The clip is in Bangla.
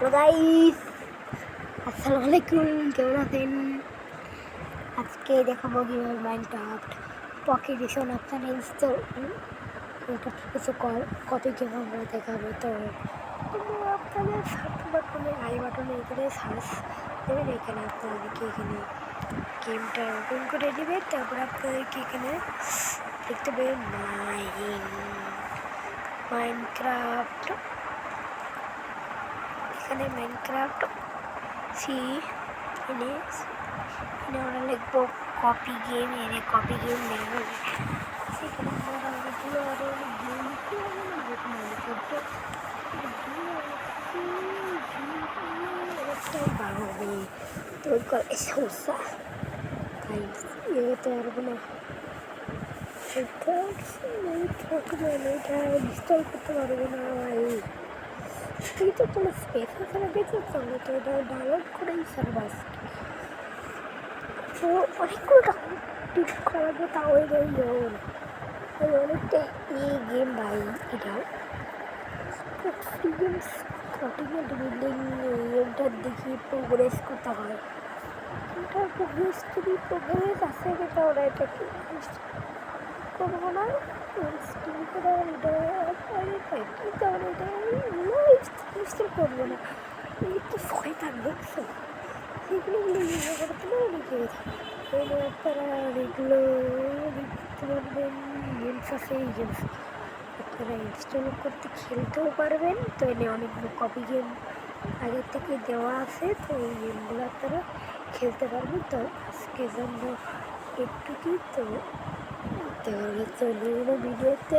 হ্যালো গাইস, আসসালামু আলাইকুম। কেমন আছেন? আজকে দেখাবো কীভাবে মাইনক্রাফট পকেট এডিশন আপনারা ইনস্টল এটা কিছু কপি কীভাবে দেখাবো। তো আপনাদের সার্চ বাটনে এখানে সার্চ দেবেন। এখানে আপনাদেরকে এখানে গেমটা ওপেন করে দেবেন। তারপর আপনাদেরকে এখানে দেখতে পাবেন মাইনক্রাফট। এখানে মাইনক্রাফট এনে আমরা লিখবো কপি গেম। এনে কপি গেম নেব। সেখানে আমরা অনেকগুলো আরও অনেক গেম অনেকটাই ভালো হবে। তো সমস্যা তাই এতে পারবো না। এটা ইনস্টল করতে পারবো না ভাই। কিন্তু কোনো স্পেস আছে না, বেঁচে চলে তো এটা ডাউনলোড করেই সার্ভাস। তো অনেকগুলো ডাউনলোড করাবো, তাও যেমন অনেকটা গেম ভাই। এটা গেমস কন্টিনিউটি বিল্ডিং গেমটার দেখি প্রোগ্রেস করতে হয়। এটা প্রোগ্রেস যদি প্রোগ্রেস আছে এটা ওরা এটাকে করবো না। ইনস্টল করবো না, একটু ভয় থাকবে। সেগুলো করতে না অনেকে আপনারা এগুলো দেখতে পারবেন। গেমস আছে, এই গেমস আপনারা ইনস্টল করতে খেলতেও পারবেন। তো এনে অনেকগুলো কপি গেম আগের থেকে দেওয়া আছে, তো এই গেমগুলো আপনারা খেলতে পারবেন। তো আজকে জন্য একটু কি তো দেখা হচ্ছে অন্য ভিডিওতে।